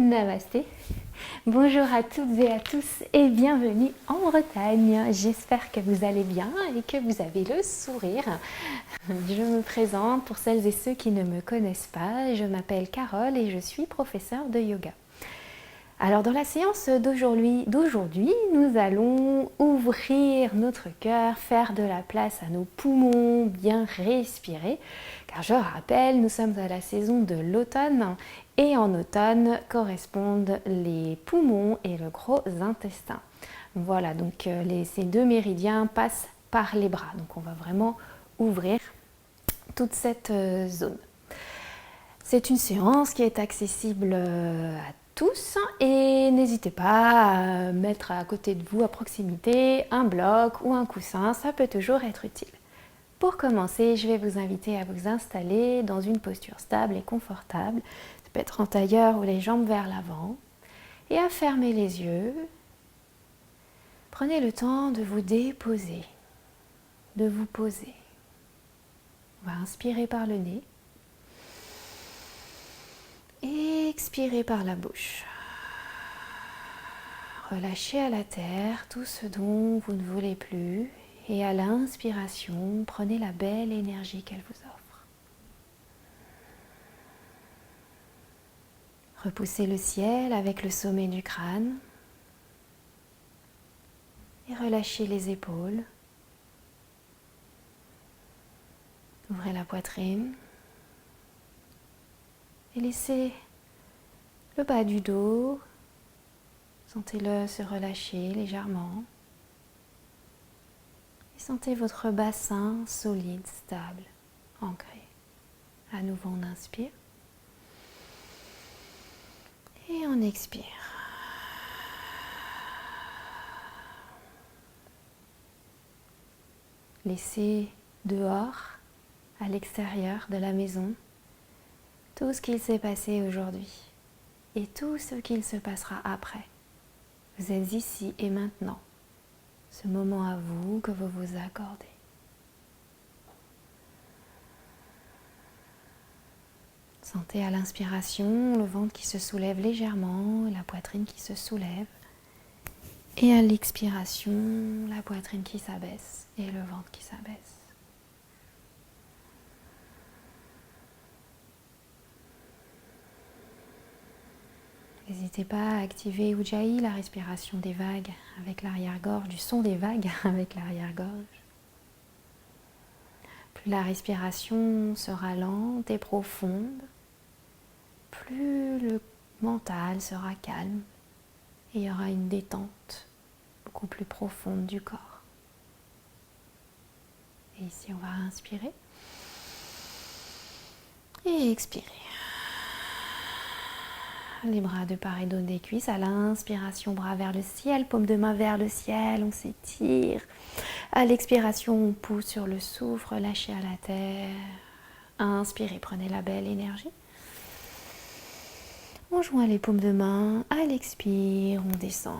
Namasté. Bonjour à toutes et à tous et bienvenue en Bretagne. J'espère que vous allez bien et que vous avez le sourire. Je me présente pour celles et ceux qui ne me connaissent pas. Je m'appelle Carole et je suis professeure de yoga. Alors dans la séance d'aujourd'hui, nous allons ouvrir notre cœur, faire de la place à nos poumons, bien respirer. Car je rappelle, nous sommes à la saison de l'automne et en automne correspondent les poumons et le gros intestin. Voilà, donc ces deux méridiens passent par les bras. Donc on va vraiment ouvrir toute cette zone. C'est une séance qui est accessible à tous et n'hésitez pas à mettre à côté de vous, à proximité, un bloc ou un coussin, ça peut toujours être utile. Pour commencer, je vais vous inviter à vous installer dans une posture stable et confortable. Ça peut être en tailleur ou les jambes vers l'avant et à fermer les yeux. Prenez le temps de vous déposer, de vous poser. On va inspirer par le nez. Expirez par la bouche. Relâchez à la terre tout ce dont vous ne voulez plus et à l'inspiration, prenez la belle énergie qu'elle vous offre. Repoussez le ciel avec le sommet du crâne et relâchez les épaules. Ouvrez la poitrine. Et laissez le bas du dos, sentez-le se relâcher légèrement. Et sentez votre bassin solide, stable, ancré. À nouveau, on inspire. Et on expire. Laissez dehors, à l'extérieur de la maison, tout ce qu'il s'est passé aujourd'hui et tout ce qu'il se passera après. Vous êtes ici et maintenant, ce moment à vous que vous vous accordez. Sentez à l'inspiration le ventre qui se soulève légèrement, la poitrine qui se soulève. Et à l'expiration, la poitrine qui s'abaisse et le ventre qui s'abaisse. N'hésitez pas à activer Ujjayi, la respiration des vagues avec l'arrière-gorge, du son des vagues avec l'arrière-gorge. Plus la respiration sera lente et profonde, plus le mental sera calme et il y aura une détente beaucoup plus profonde du corps. Et ici, on va inspirer et expirer. Les bras de part et d'autre des cuisses. À l'inspiration, bras vers le ciel, paume de main vers le ciel, on s'étire. À l'expiration, on pousse sur le souffle, relâchez à la terre. Inspirez, prenez la belle énergie. On joint les paumes de main. À l'expire, on descend.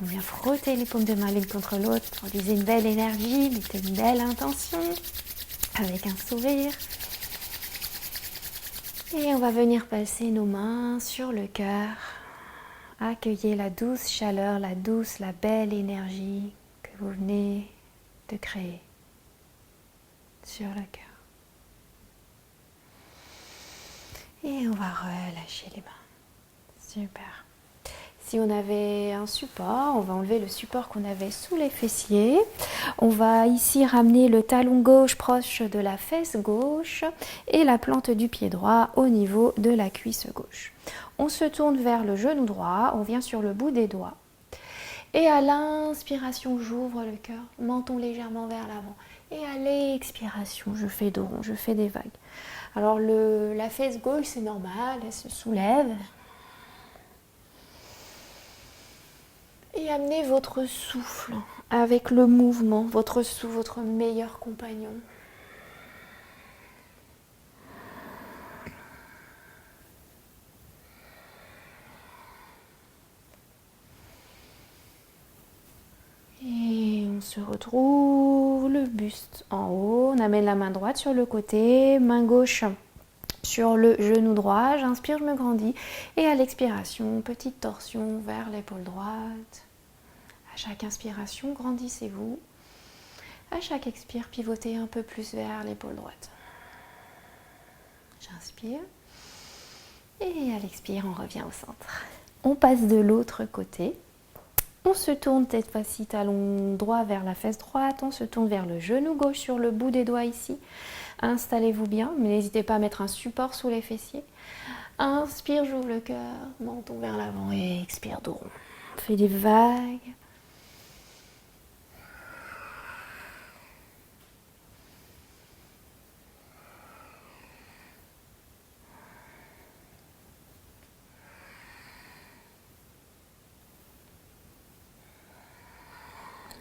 On vient frotter les paumes de main l'une contre l'autre. Produisez une belle énergie, mettez une belle intention avec un sourire. Et on va venir passer nos mains sur le cœur. Accueillez la douce chaleur, la douce, la belle énergie que vous venez de créer sur le cœur. Et on va relâcher les mains. Super. Si on avait un support, on va enlever le support qu'on avait sous les fessiers. On va ici ramener le talon gauche proche de la fesse gauche et la plante du pied droit au niveau de la cuisse gauche. On se tourne vers le genou droit, on vient sur le bout des doigts. Et à l'inspiration, j'ouvre le cœur, menton légèrement vers l'avant. Et à l'expiration, je fais dos rond, je fais des vagues. Alors la fesse gauche, c'est normal, elle se soulève. Et amenez votre souffle avec le mouvement, votre souffle, votre meilleur compagnon. Et on se retrouve le buste en haut. On amène la main droite sur le côté, main gauche sur le genou droit. J'inspire, je me grandis. Et à l'expiration, petite torsion vers l'épaule droite. À chaque inspiration, grandissez-vous. À chaque expire, pivotez un peu plus vers l'épaule droite. J'inspire. Et à l'expire, on revient au centre. On passe de l'autre côté. On se tourne cette fois-ci, talon droit vers la fesse droite. On se tourne vers le genou gauche sur le bout des doigts ici. Installez-vous bien, mais n'hésitez pas à mettre un support sous les fessiers. Inspire, j'ouvre le cœur, menton vers l'avant et expire, dos rond. On fait des vagues.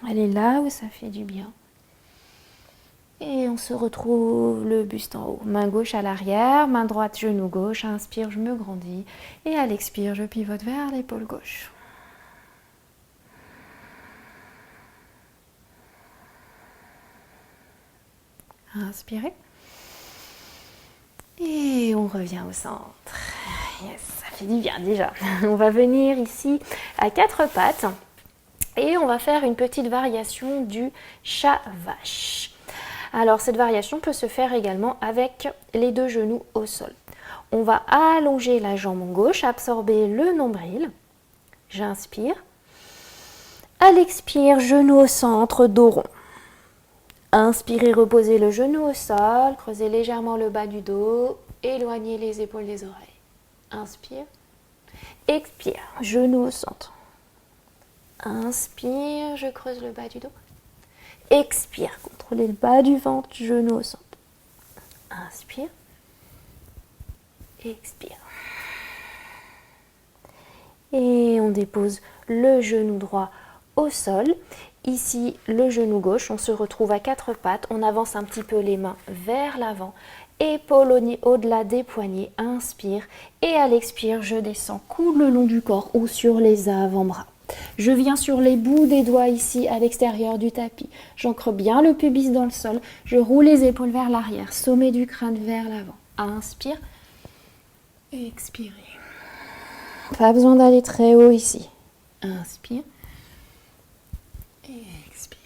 Allez là où ça fait du bien. Et on se retrouve le buste en haut. Main gauche à l'arrière, main droite, genou gauche. Inspire, je me grandis. Et à l'expire, je pivote vers l'épaule gauche. Inspirez. Et on revient au centre. Yes, ça fait du bien déjà. On va venir ici à quatre pattes. Et on va faire une petite variation du chat-vache. Alors cette variation peut se faire également avec les deux genoux au sol. On va allonger la jambe gauche, absorber le nombril. J'inspire. À l'expire, genou au centre, dos rond. Inspirez, reposez le genou au sol, creusez légèrement le bas du dos, éloignez les épaules des oreilles. Inspire. Expire, genou au centre. Inspire, je creuse le bas du dos. Expire, contrôlez le bas du ventre, genou au centre. Inspire. Expire. Et on dépose le genou droit au sol. Ici, le genou gauche, on se retrouve à quatre pattes. On avance un petit peu les mains vers l'avant. Épaules au-delà des poignets. Inspire. Et à l'expire, je descends, coude le long du corps ou sur les avant-bras. Je viens sur les bouts des doigts ici à l'extérieur du tapis. J'ancre bien le pubis dans le sol. Je roule les épaules vers l'arrière, sommet du crâne vers l'avant. Inspire. Expirez. Pas besoin d'aller très haut ici. Inspire. Expire.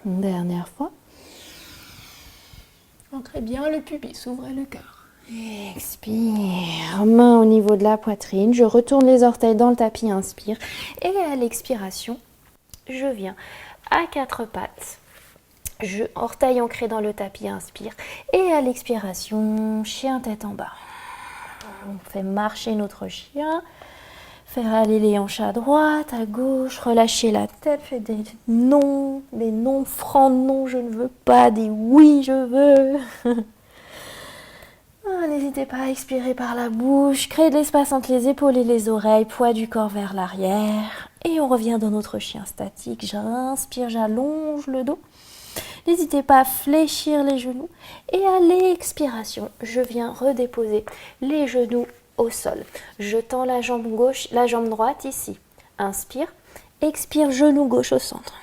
Une dernière fois. Ancrez bien le pubis, ouvrez le cœur. Expire, main au niveau de la poitrine, je retourne les orteils dans le tapis, inspire. Et à l'expiration, je viens à quatre pattes, orteil ancré dans le tapis, inspire. Et à l'expiration, chien tête en bas. On fait marcher notre chien, faire aller les hanches à droite, à gauche, relâcher la tête, fait des non francs, non je ne veux pas, des oui je veux. N'hésitez pas à expirer par la bouche, créer de l'espace entre les épaules et les oreilles, poids du corps vers l'arrière. Et on revient dans notre chien statique. J'inspire, j'allonge le dos. N'hésitez pas à fléchir les genoux. Et à l'expiration, je viens redéposer les genoux au sol. Je tends la jambe gauche, la jambe droite ici. Inspire, expire, genou gauche au centre.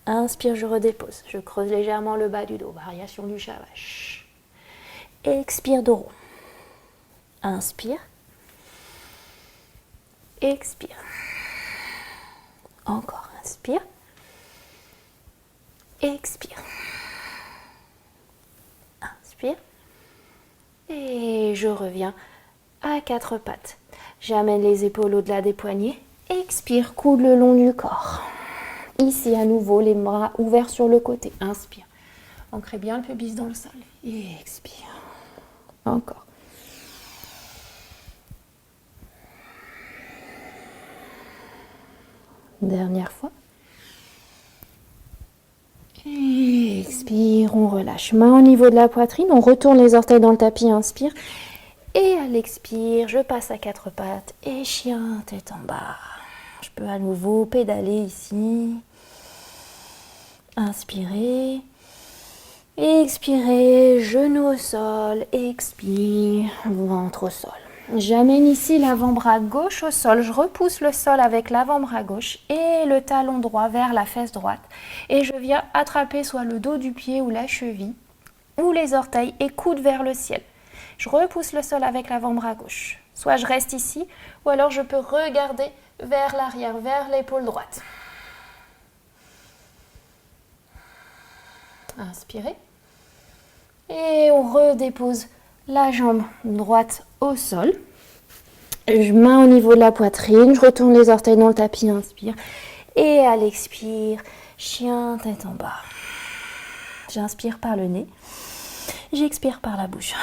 Inspire, je redépose. Je creuse légèrement le bas du dos. Variation du chat-vache. Expire, dos rond. Inspire. Expire. Encore, inspire. Expire. Inspire. Et je reviens à quatre pattes. J'amène les épaules au-delà des poignets. Expire, coude le long du corps. Ici, à nouveau, les bras ouverts sur le côté. Inspire. Ancrez bien le pubis dans le sol. Et expire. Encore. Dernière fois. Et expire, on relâche. Main au niveau de la poitrine, on retourne les orteils dans le tapis, inspire. Et à l'expire, je passe à quatre pattes et chien tête en bas. Je peux à nouveau pédaler ici. Inspirez. Expirez, genou au sol, expire, ventre au sol. J'amène ici l'avant-bras gauche au sol, je repousse le sol avec l'avant-bras gauche et le talon droit vers la fesse droite. Et je viens attraper soit le dos du pied ou la cheville. ou les orteils et coudes vers le ciel. Je repousse le sol avec l'avant-bras gauche. Soit je reste ici, ou alors je peux regarder vers l'arrière, vers l'épaule droite. Inspirez. Et on redépose la jambe droite au sol. Main au niveau de la poitrine, je retourne les orteils dans le tapis, inspire. Et à l'expire, chien tête en bas. J'inspire par le nez, j'expire par la bouche.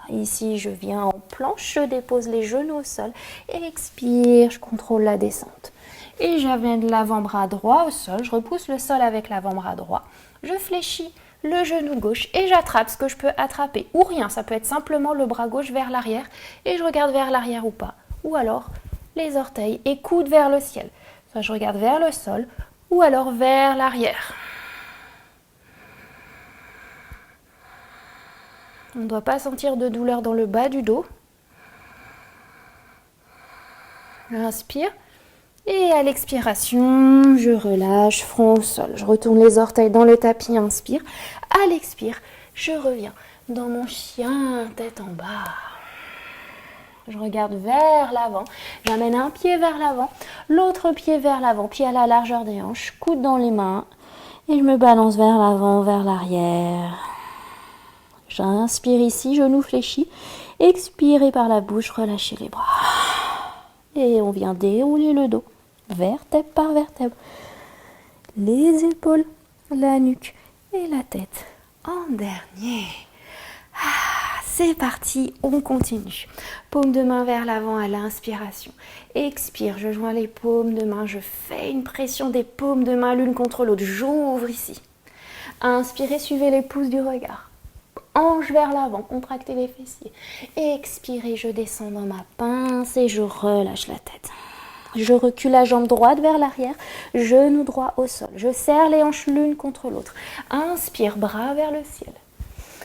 Ici, je viens en planche, je dépose les genoux au sol. Expire, je contrôle la descente. Et j'amène l'avant-bras droit au sol, je repousse le sol avec l'avant-bras droit. Je fléchis le genou gauche et j'attrape ce que je peux attraper. Ou rien, ça peut être simplement le bras gauche vers l'arrière et je regarde vers l'arrière ou pas. Ou alors les orteils et coudes vers le ciel. Soit je regarde vers le sol ou alors vers l'arrière. On ne doit pas sentir de douleur dans le bas du dos. Inspire. Et à l'expiration, je relâche, front au sol. Je retourne les orteils dans le tapis, inspire. À l'expire, je reviens dans mon chien, tête en bas. Je regarde vers l'avant. J'amène un pied vers l'avant, l'autre pied vers l'avant, pied à la largeur des hanches, coude dans les mains. Et je me balance vers l'avant, vers l'arrière. J'inspire ici, genou fléchi. Expirez par la bouche, relâchez les bras. Et on vient dérouler le dos, vertèbre par vertèbre. Les épaules, la nuque et la tête en dernier. C'est parti, on continue. Paume de main vers l'avant à l'inspiration. Expire, je joins les paumes de main, je fais une pression des paumes de main l'une contre l'autre. J'ouvre ici. Inspirez, suivez les pouces du regard. Hanche vers l'avant, contractez les fessiers. Expirez, je descends dans ma pince et je relâche la tête. Je recule la jambe droite vers l'arrière, genou droit au sol. Je serre les hanches l'une contre l'autre. Inspire, bras vers le ciel.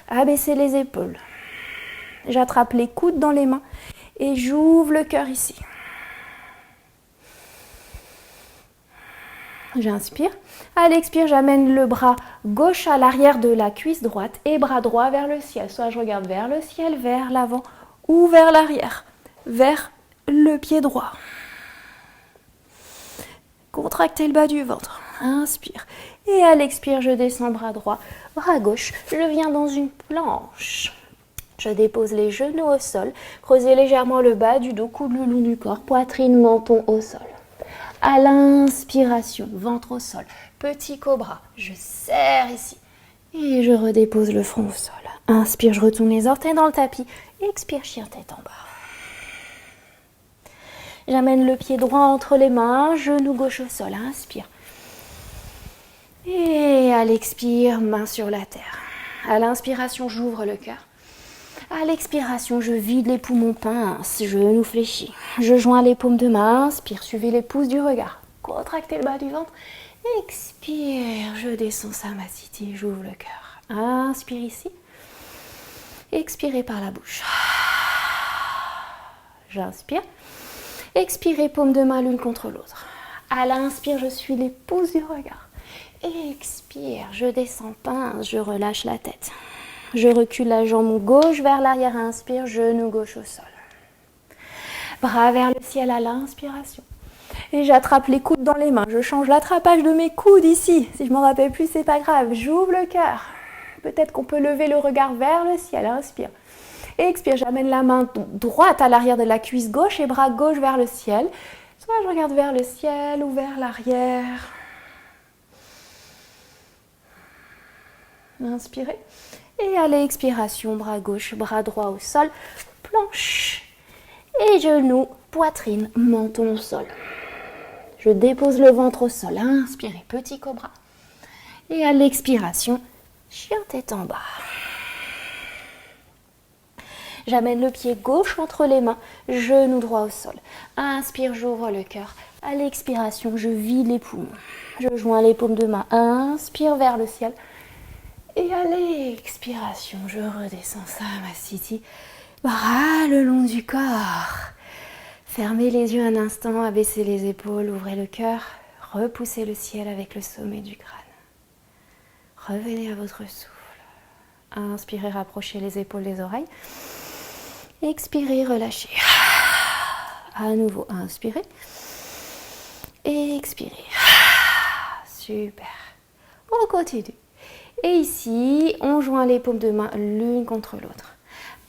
Abaissez les épaules. J'attrape les coudes dans les mains et j'ouvre le cœur ici. J'inspire. À l'expire, j'amène le bras gauche à l'arrière de la cuisse droite et bras droit vers le ciel. Soit je regarde vers le ciel, vers l'avant ou vers l'arrière, vers le pied droit. Contractez le bas du ventre. Inspire. Et à l'expire, je descends bras droit, bras gauche. Je viens dans une planche. Je dépose les genoux au sol. Creusez légèrement le bas du dos, coude le long du corps, poitrine, menton au sol. À l'inspiration, ventre au sol, petit cobra, je serre ici et je redépose le front au sol. Inspire, je retourne les orteils dans le tapis. Expire, chien tête en bas. J'amène le pied droit entre les mains, genou gauche au sol. Inspire. Et à l'expire, main sur la terre. À l'inspiration, j'ouvre le cœur. À l'expiration, je vide les poumons, pince, genou fléchi. Je joins les paumes de main, inspire, suivez les pouces du regard. Contractez le bas du ventre. Expire, je descends Samasthiti, j'ouvre le cœur. Inspire ici. Expirez par la bouche. J'inspire. Expirez, paumes de main l'une contre l'autre. À l'inspire, je suis les pouces du regard. Expire, je descends pince, je relâche la tête. Je recule la jambe gauche vers l'arrière, inspire, genou gauche au sol. Bras vers le ciel à l'inspiration. Et j'attrape les coudes dans les mains. Je change l'attrapage de mes coudes ici. Si je ne m'en rappelle plus, c'est pas grave. J'ouvre le cœur. Peut-être qu'on peut lever le regard vers le ciel. Inspire. Expire, j'amène la main droite à l'arrière de la cuisse gauche et bras gauche vers le ciel. Soit je regarde vers le ciel ou vers l'arrière. Inspirez. Et à l'expiration, bras gauche, bras droit au sol, planche. Et genoux, poitrine, menton au sol. Je dépose le ventre au sol. Inspirez, petit cobra. Et à l'expiration, chien tête en bas. J'amène le pied gauche entre les mains, genou droit au sol. Inspire, j'ouvre le cœur. À l'expiration, je vide les poumons. Je joins les paumes de main. Inspire vers le ciel. Et à l'expiration, je redescends Samasthiti, bras le long du corps. Fermez les yeux un instant, abaissez les épaules, ouvrez le cœur, repoussez le ciel avec le sommet du crâne. Revenez à votre souffle. Inspirez, rapprochez les épaules des oreilles. Expirez, relâchez. À nouveau, inspirez. Expirez. Super. On continue. Et ici, on joint les paumes de main l'une contre l'autre.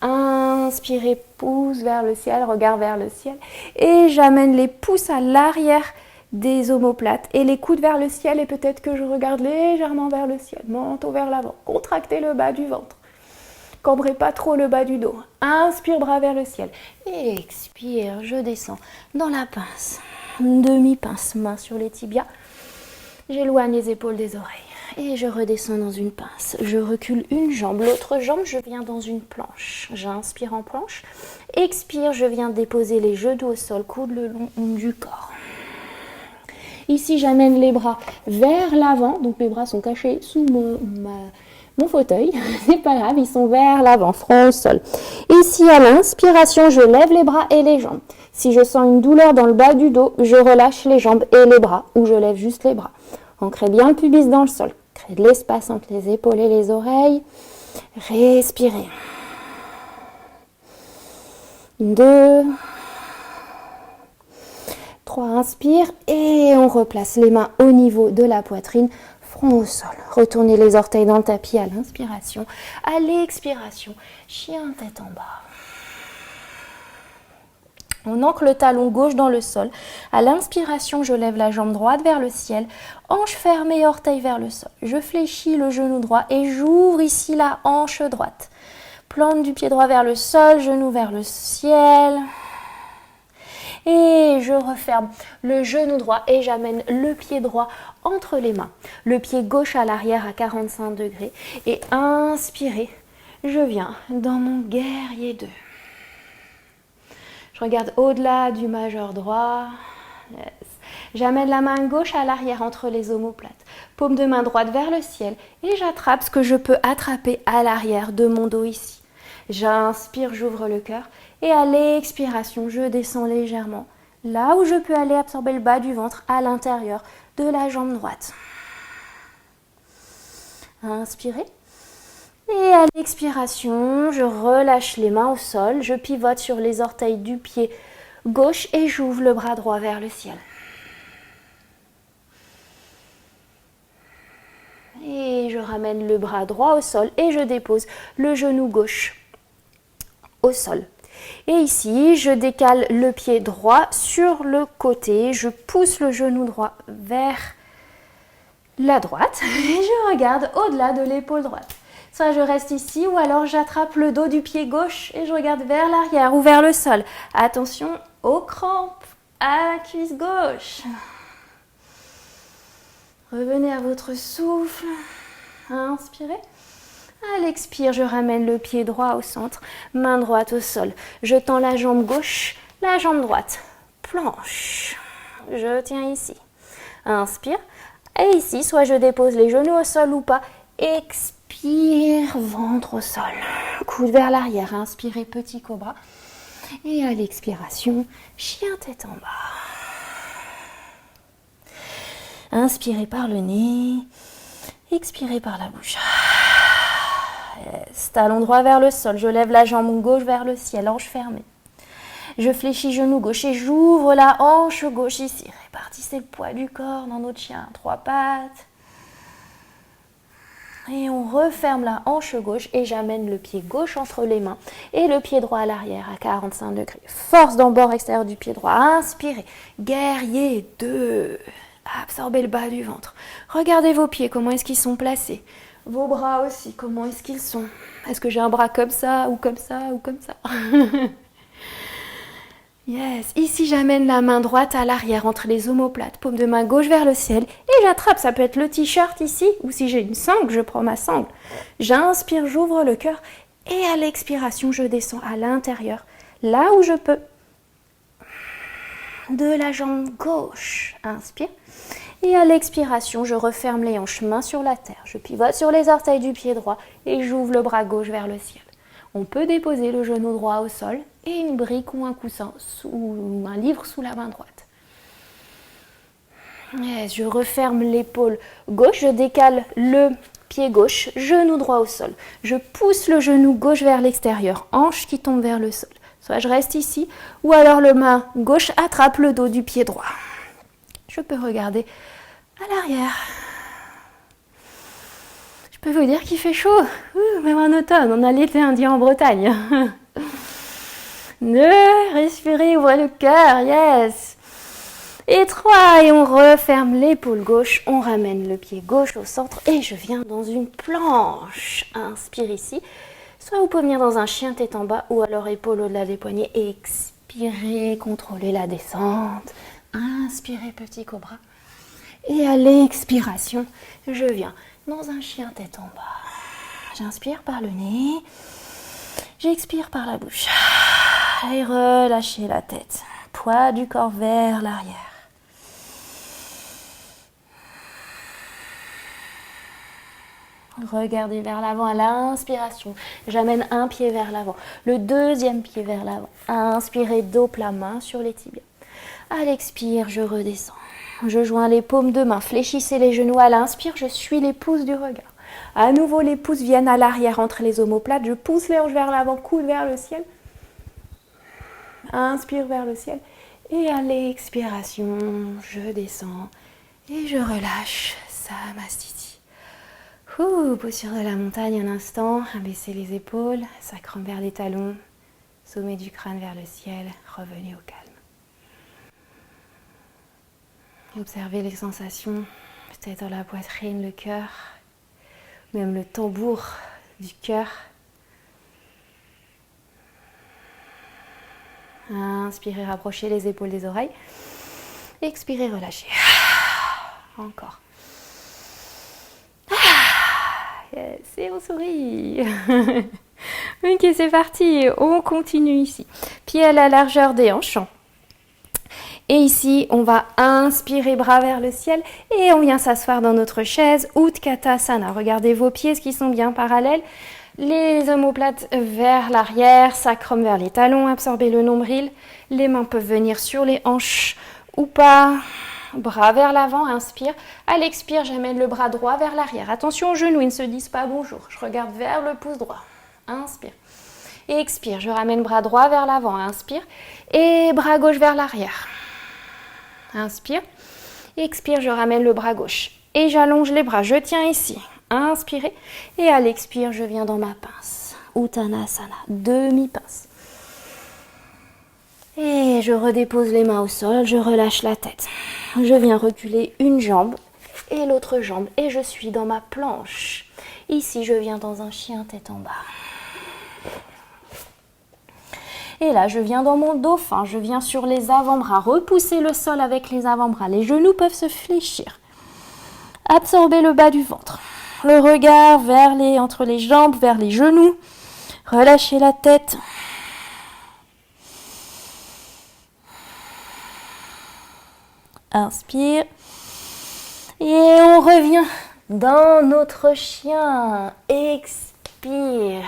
Inspirez, pouce vers le ciel, regard vers le ciel. Et j'amène les pouces à l'arrière des omoplates et les coudes vers le ciel. Et peut-être que je regarde légèrement vers le ciel, menton vers l'avant. Contractez le bas du ventre. Cambrez pas trop le bas du dos. Inspire, bras vers le ciel. Et expire, je descends dans la pince. Demi-pince, main sur les tibias. J'éloigne les épaules des oreilles. Et je redescends dans une pince. Je recule une jambe. L'autre jambe, je viens dans une planche. J'inspire en planche. Expire, je viens déposer les genoux au sol, coude le long du corps. Ici, j'amène les bras vers l'avant. Donc, mes bras sont cachés sous mon fauteuil. C'est pas grave, ils sont vers l'avant, front au sol. Ici, à l'inspiration, je lève les bras et les jambes. Si je sens une douleur dans le bas du dos, je relâche les jambes et les bras, ou je lève juste les bras. Ancrez bien le pubis dans le sol. Créez de l'espace entre les épaules et les oreilles. Respirez. 2, 3, inspire. Et on replace les mains au niveau de la poitrine, front au sol. Retournez les orteils dans le tapis à l'inspiration. À l'expiration, chien tête en bas. On ancre le talon gauche dans le sol. À l'inspiration, je lève la jambe droite vers le ciel. Hanche fermée, orteil vers le sol. Je fléchis le genou droit et j'ouvre ici la hanche droite. Plante du pied droit vers le sol, genou vers le ciel. Et je referme le genou droit et j'amène le pied droit entre les mains. Le pied gauche à l'arrière à 45 degrés. Et inspirez, je viens dans mon guerrier 2. Je regarde au-delà du majeur droit. Yes. J'amène la main gauche à l'arrière entre les omoplates. Paume de main droite vers le ciel. Et j'attrape ce que je peux attraper à l'arrière de mon dos ici. J'inspire, j'ouvre le cœur. Et à l'expiration, je descends légèrement. Là où je peux aller absorber le bas du ventre à l'intérieur de la jambe droite. Inspirez. Et à l'expiration, je relâche les mains au sol, je pivote sur les orteils du pied gauche et j'ouvre le bras droit vers le ciel. Et je ramène le bras droit au sol et je dépose le genou gauche au sol. Et ici, je décale le pied droit sur le côté, je pousse le genou droit vers la droite et je regarde au-delà de l'épaule droite. Soit je reste ici ou alors j'attrape le dos du pied gauche et je regarde vers l'arrière ou vers le sol. Attention aux crampes, à la cuisse gauche. Revenez à votre souffle. Inspirez. À l'expire, je ramène le pied droit au centre, main droite au sol. Je tends la jambe gauche, la jambe droite. Planche. Je tiens ici. Inspire. Et ici, soit je dépose les genoux au sol ou pas. Expire, ventre au sol. Coude vers l'arrière. Inspirez, petit cobra. Et à l'expiration, chien tête en bas. Inspirez par le nez. Expirez par la bouche. Yes. Talon droit vers le sol. Je lève la jambe gauche vers le ciel. Hanche fermée. Je fléchis genou gauche et j'ouvre la hanche gauche ici. Répartissez le poids du corps dans notre chien. 3 pattes. Et on referme la hanche gauche et j'amène le pied gauche entre les mains et le pied droit à l'arrière à 45 degrés. Force dans le bord extérieur du pied droit. Inspirez. Guerrier 2. Absorbez le bas du ventre. Regardez vos pieds, comment est-ce qu'ils sont placés. Vos bras aussi, comment est-ce qu'ils sont. Est-ce que j'ai un bras comme ça ou comme ça ou comme ça? Yes. Ici, j'amène la main droite à l'arrière entre les omoplates, paume de main gauche vers le ciel et j'attrape. Ça peut être le t-shirt ici ou si j'ai une sangle, je prends ma sangle. J'inspire, j'ouvre le cœur et à l'expiration, je descends à l'intérieur, là où je peux. De la jambe gauche. Inspire. Et à l'expiration, je referme les hanches, main sur la terre. Je pivote sur les orteils du pied droit et j'ouvre le bras gauche vers le ciel. On peut déposer le genou droit au sol et une brique ou un coussin ou un livre sous la main droite. Et je referme l'épaule gauche, je décale le pied gauche, genou droit au sol. Je pousse le genou gauche vers l'extérieur, hanche qui tombe vers le sol. Soit je reste ici, ou alors le main gauche attrape le dos du pied droit. Je peux regarder à l'arrière. Je peux vous dire qu'il fait chaud, même en automne, on a l'été indien en Bretagne. 2, respirez, ouvrez le cœur, yes. Et 3, et on referme l'épaule gauche, on ramène le pied gauche au centre et je viens dans une planche. Inspire ici, soit vous pouvez venir dans un chien tête en bas ou alors épaule au-delà des poignets. Expirez, contrôlez la descente. Inspirez, petit cobra. Et à l'expiration, je viens dans un chien tête en bas. J'inspire par le nez, j'expire par la bouche. Et relâchez la tête. Poids du corps vers l'arrière. Regardez vers l'avant à l'inspiration. J'amène un pied vers l'avant, le deuxième pied vers l'avant. Inspirez, dos plat, main sur les tibias. À l'expire, je redescends. Je joins les paumes de main, fléchissez les genoux. À l'inspire, je suis les pouces du regard. À nouveau, les pouces viennent à l'arrière entre les omoplates. Je pousse les hanches vers l'avant, coude vers le ciel. Inspire vers le ciel. Et à l'expiration, je descends et je relâche. Samastiti. Posture de la montagne un instant. Abaissez les épaules, sacrum vers les talons. Sommet du crâne vers le ciel. Revenez au calme. Observez les sensations, peut-être dans la poitrine, le cœur, même le tambour du cœur. Inspirez, rapprochez les épaules des oreilles. Expirez, relâchez. Encore. Yes, et on sourit. Ok, c'est parti. On continue ici. Pieds à la largeur des hanches. Et ici, on va inspirer, bras vers le ciel. Et on vient s'asseoir dans notre chaise. Utkatasana. Regardez vos pieds, qui sont bien parallèles. Les omoplates vers l'arrière, sacrum vers les talons. Absorbez le nombril. Les mains peuvent venir sur les hanches ou pas. Bras vers l'avant, inspire. À l'expire, j'amène le bras droit vers l'arrière. Attention aux genoux, ils ne se disent pas bonjour. Je regarde vers le pouce droit. Inspire. Et expire, je ramène bras droit vers l'avant. Inspire. Et bras gauche vers l'arrière. Inspire. Expire, je ramène le bras gauche. Et j'allonge les bras. Je tiens ici. Inspirez. Et à l'expire, je viens dans ma pince. Uttanasana, demi-pince. Et je redépose les mains au sol, je relâche la tête. Je viens reculer une jambe et l'autre jambe et je suis dans ma planche. Ici, je viens dans un chien tête en bas. Et là, je viens dans mon dauphin, je viens sur les avant-bras. Repoussez le sol avec les avant-bras. Les genoux peuvent se fléchir. Absorbez le bas du ventre. Le regard entre les jambes, vers les genoux. Relâchez la tête. Inspire. Et on revient dans notre chien. Expire.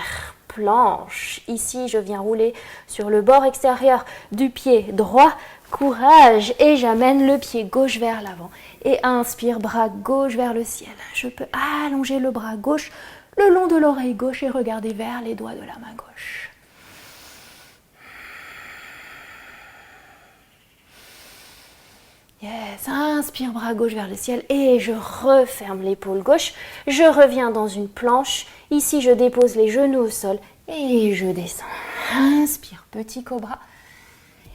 Planche. Ici, je viens rouler sur le bord extérieur du pied droit. Courage. Et j'amène le pied gauche vers l'avant. Et inspire, bras gauche vers le ciel. Je peux allonger le bras gauche le long de l'oreille gauche et regarder vers les doigts de la main gauche. Yes, inspire, bras gauche vers le ciel et je referme l'épaule gauche. Je reviens dans une planche. Ici, je dépose les genoux au sol et je descends. Inspire, petit cobra.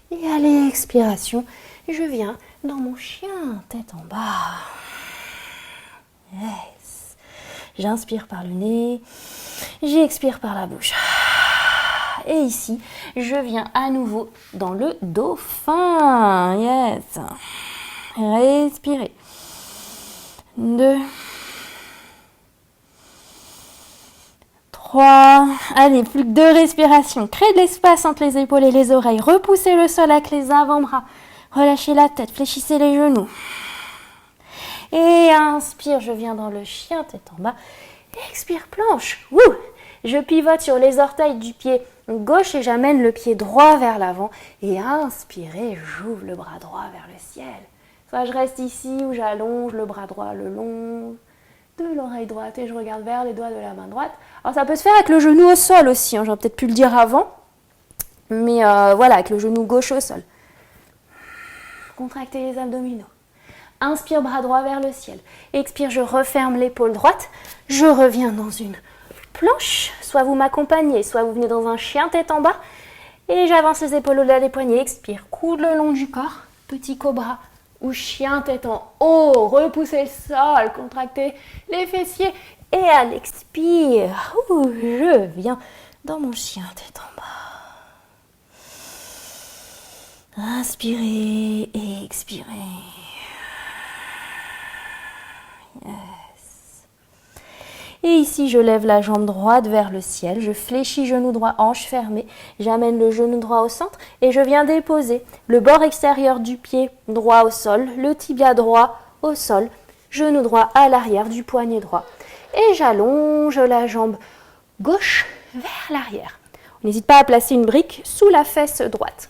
Et à l'expiration, je viens dans mon chien, tête en bas. Yes. J'inspire par le nez, j'expire par la bouche. Et ici, je viens à nouveau dans le dauphin. Yes. Respirez. 2, 3. Allez, plus que 2 respirations. Créez de l'espace entre les épaules et les oreilles. Repoussez le sol avec les avant-bras. Relâchez la tête, fléchissez les genoux. Et inspire, je viens dans le chien, tête en bas. Expire, planche. Wouh! Je pivote sur les orteils du pied gauche et j'amène le pied droit vers l'avant. Et inspirez, j'ouvre le bras droit vers le ciel. Soit je reste ici ou j'allonge le bras droit le long de l'oreille droite et je regarde vers les doigts de la main droite. Alors ça peut se faire avec le genou au sol aussi, hein, j'aurais peut-être pu le dire avant, mais voilà, avec le genou gauche au sol. Contractez les abdominaux. Inspire, bras droit vers le ciel. Expire, je referme l'épaule droite. Je reviens dans une planche. Soit vous m'accompagnez, soit vous venez dans un chien tête en bas. Et j'avance les épaules au-delà des poignets. Expire, coude le long du corps. Petit cobra ou chien tête en haut. Repoussez le sol, contractez les fessiers. Et à l'expire, je viens dans mon chien tête en bas. Inspirez et expirez. Yes. Et ici, je lève la jambe droite vers le ciel. Je fléchis genou droit, hanche fermée. J'amène le genou droit au centre et je viens déposer le bord extérieur du pied droit au sol, le tibia droit au sol, genou droit à l'arrière du poignet droit. Et j'allonge la jambe gauche vers l'arrière. N'hésite pas à placer une brique sous la fesse droite.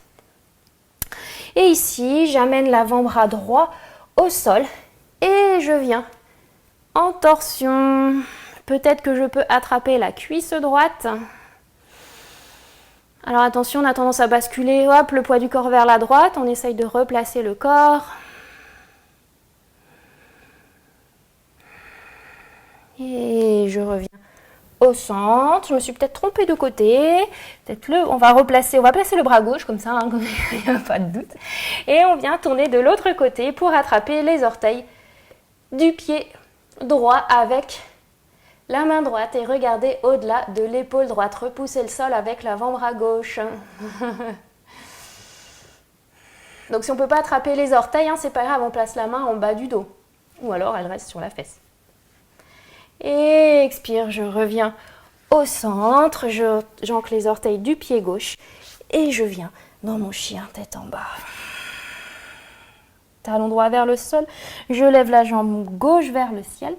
Et ici, j'amène l'avant-bras droit au sol et je viens en torsion. Peut-être que je peux attraper la cuisse droite. Alors attention, on a tendance à basculer, hop, le poids du corps vers la droite. On essaye de replacer le corps. Et je reviens au centre. Je me suis peut-être trompée de côté. On va placer le bras gauche comme ça, hein, il n'y a pas de doute. Et on vient tourner de l'autre côté pour attraper les orteils du pied droit avec la main droite et regardez au-delà de l'épaule droite. Repoussez le sol avec l'avant-bras gauche. Donc si on ne peut pas attraper les orteils, hein, c'est pas grave, on place la main en bas du dos. Ou alors elle reste sur la fesse. Et expire, je reviens au centre, j'ancre les orteils du pied gauche et je viens dans mon chien tête en bas. Talon droit vers le sol, je lève la jambe gauche vers le ciel,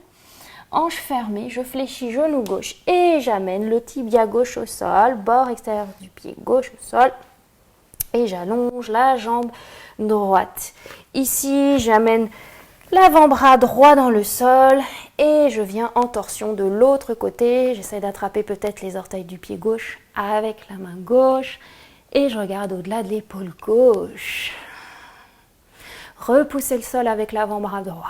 hanche fermée, je fléchis genou gauche et j'amène le tibia gauche au sol, bord extérieur du pied gauche au sol et j'allonge la jambe droite. Ici, j'amène l'avant-bras droit dans le sol et je viens en torsion de l'autre côté. J'essaie d'attraper peut-être les orteils du pied gauche avec la main gauche et je regarde au-delà de l'épaule gauche. Repoussez le sol avec l'avant-bras droit.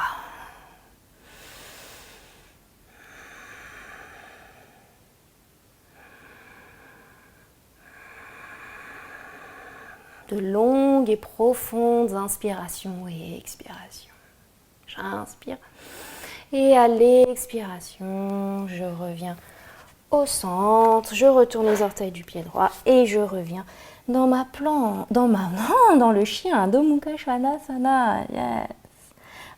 De longues et profondes inspirations et expirations. J'inspire et à l'expiration, je reviens au centre, je retourne les orteils du pied droit et je reviens dans dans le chien, Adho Mukha Svanasana. Yes.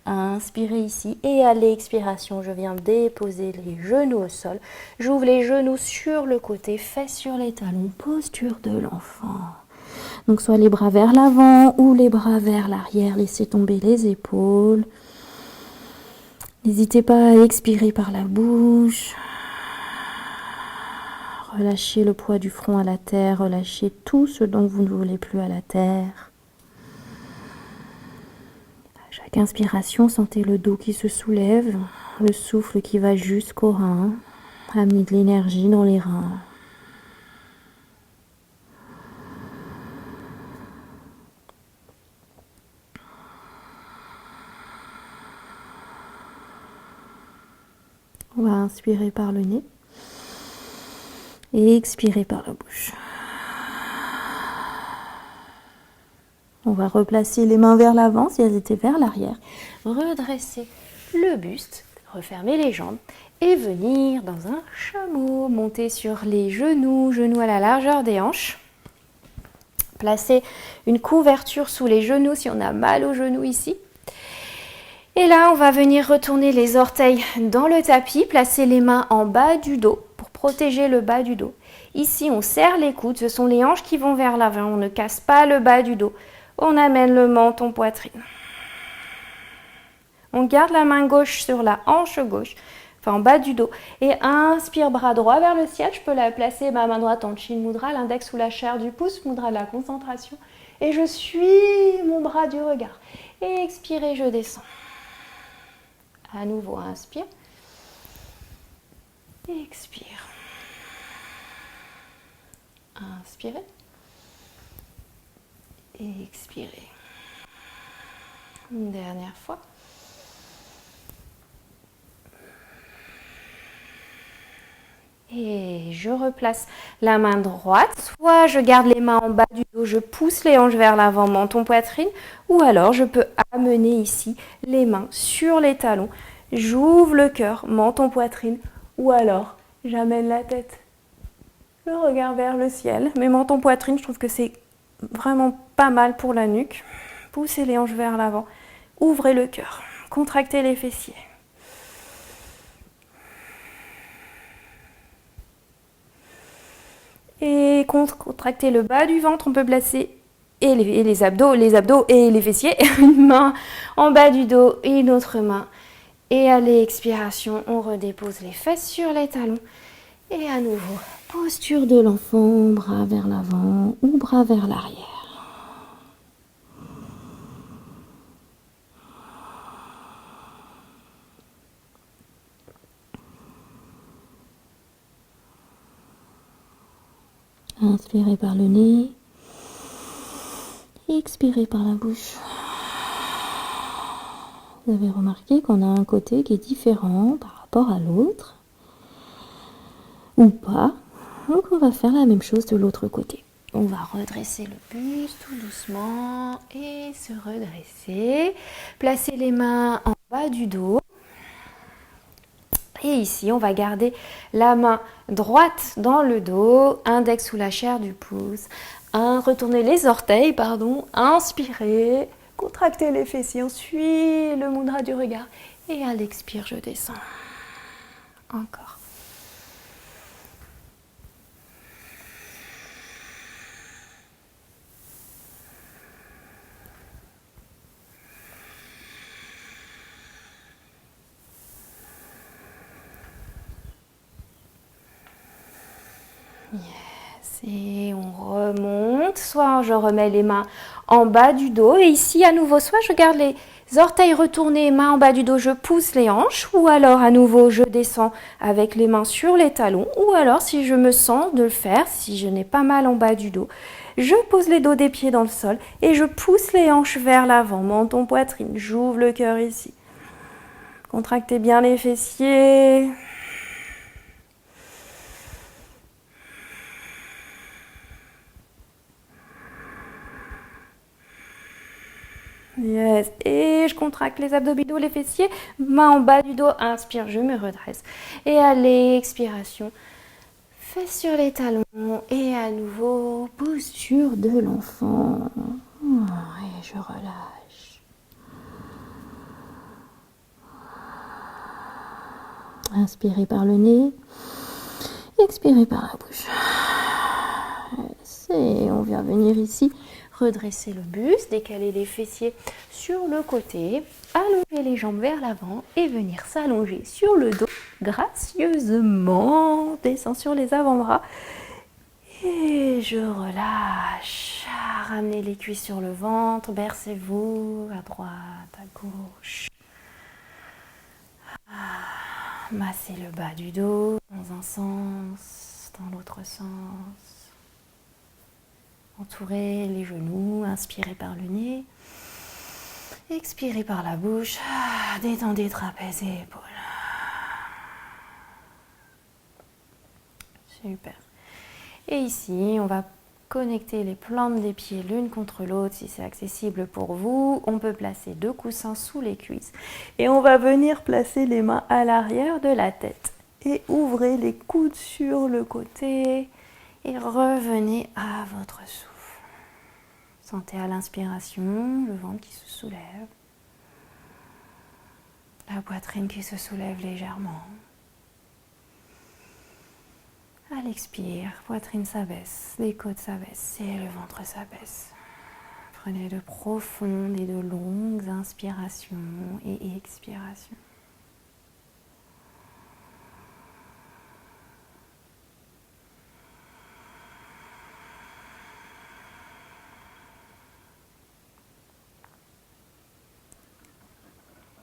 Inspirez ici et à l'expiration, je viens déposer les genoux au sol. J'ouvre les genoux sur le côté, fesses sur les talons, posture de l'enfant. Donc soit les bras vers l'avant ou les bras vers l'arrière, laissez tomber les épaules. N'hésitez pas à expirer par la bouche. Relâchez le poids du front à la terre, relâchez tout ce dont vous ne voulez plus à la terre. À chaque inspiration, sentez le dos qui se soulève, le souffle qui va jusqu'aux reins, amenez de l'énergie dans les reins. On va inspirer par le nez et expirer par la bouche. On va replacer les mains vers l'avant si elles étaient vers l'arrière. Redresser le buste, refermer les jambes et venir dans un chameau. Monter sur les genoux, genoux à la largeur des hanches. Placer une couverture sous les genoux si on a mal aux genoux ici. Et là, on va venir retourner les orteils dans le tapis, placer les mains en bas du dos pour protéger le bas du dos. Ici, on serre les coudes, ce sont les hanches qui vont vers l'avant, on ne casse pas le bas du dos. On amène le menton poitrine. On garde la main gauche sur la hanche gauche, enfin en bas du dos. Et inspire, bras droit vers le ciel. Je peux la placer, ma main droite en Chin Mudra, l'index sous la chair du pouce, Mudra de la concentration. Et je suis mon bras du regard. Et expirez, je descends. À nouveau, inspire. Expire. Inspirez. Et expirez. Une dernière fois. Et je replace la main droite. Soit je garde les mains en bas du dos, je pousse les hanches vers l'avant, menton, poitrine. Ou alors je peux amener ici les mains sur les talons. J'ouvre le cœur, menton, poitrine. Ou alors j'amène la tête, le regard vers le ciel. Mais menton, poitrine, je trouve que c'est vraiment pas mal pour la nuque. Poussez les hanches vers l'avant. Ouvrez le cœur. Contractez les fessiers. Et contractez le bas du ventre, on peut placer et les abdos et les fessiers. Une main en bas du dos et une autre main. Et à l'expiration, on redépose les fesses sur les talons. Et à nouveau, posture de l'enfant, bras vers l'avant ou bras vers l'arrière. Inspirez par le nez. Expirez par la bouche. Vous avez remarqué qu'on a un côté qui est différent par rapport à l'autre. Ou pas. Donc on va faire la même chose de l'autre côté. On va redresser le buste tout doucement et se redresser. Placer les mains en bas du dos. Et ici, on va garder la main droite dans le dos, index sous la chair du pouce. Retournez les orteils, inspirez, contractez les fessiers, on suit le mudra du regard. Et à l'expire, je descends. Encore. Yes. Et on remonte, soit je remets les mains en bas du dos et ici à nouveau, soit je garde les orteils retournés, mains en bas du dos, je pousse les hanches ou alors à nouveau je descends avec les mains sur les talons ou alors si je me sens de le faire, si je n'ai pas mal en bas du dos, je pose les dos des pieds dans le sol et je pousse les hanches vers l'avant, menton, poitrine, j'ouvre le cœur ici. Contractez bien les fessiers. Yes. Et je contracte les abdominaux, les fessiers, main en bas du dos, inspire, je me redresse. Et à l'expiration, fesses sur les talons et à nouveau, posture de l'enfant. Et je relâche. Inspirez par le nez, expirez par la bouche. Et on vient venir ici. Redresser le buste, décaler les fessiers sur le côté, allonger les jambes vers l'avant et venir s'allonger sur le dos gracieusement. Descends sur les avant-bras et je relâche. Ramenez les cuisses sur le ventre, bercez-vous à droite, à gauche. Massez le bas du dos dans un sens, dans l'autre sens. Entourez les genoux, inspirez par le nez, expirez par la bouche, détendez trapèzes et épaules. Super. Et ici, on va connecter les plantes des pieds l'une contre l'autre si c'est accessible pour vous. On peut placer 2 coussins sous les cuisses et on va venir placer les mains à l'arrière de la tête et ouvrez les coudes sur le côté. Et revenez à votre souffle. Sentez à l'inspiration le ventre qui se soulève, la poitrine qui se soulève légèrement. À l'expire, poitrine s'abaisse, les côtes s'abaissent et le ventre s'abaisse. Prenez de profondes et de longues inspirations et expirations.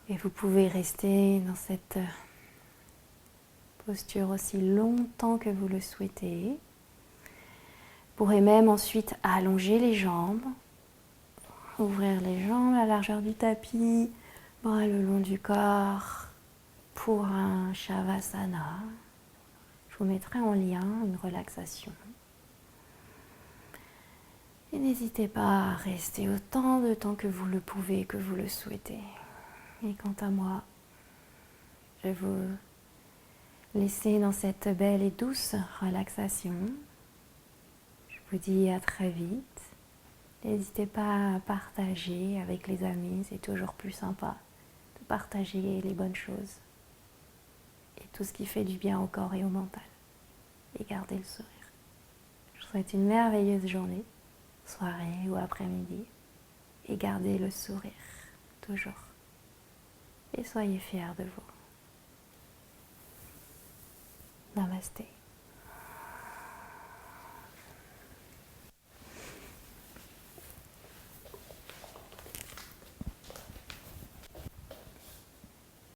Et vous pouvez rester dans cette posture aussi longtemps que vous le souhaitez. Vous pourrez même ensuite allonger les jambes, ouvrir les jambes à la largeur du tapis, bras le long du corps pour un Shavasana. Je vous mettrai en lien une relaxation. Et n'hésitez pas à rester autant de temps que vous le pouvez, que vous le souhaitez. Et quant à moi, je vais vous laisser dans cette belle et douce relaxation. Je vous dis à très vite. N'hésitez pas à partager avec les amis, c'est toujours plus sympa de partager les bonnes choses et tout ce qui fait du bien au corps et au mental. Et garder le sourire. Je vous souhaite une merveilleuse journée, soirée ou après-midi. Et gardez le sourire, toujours. Et soyez fiers de vous. Namasté.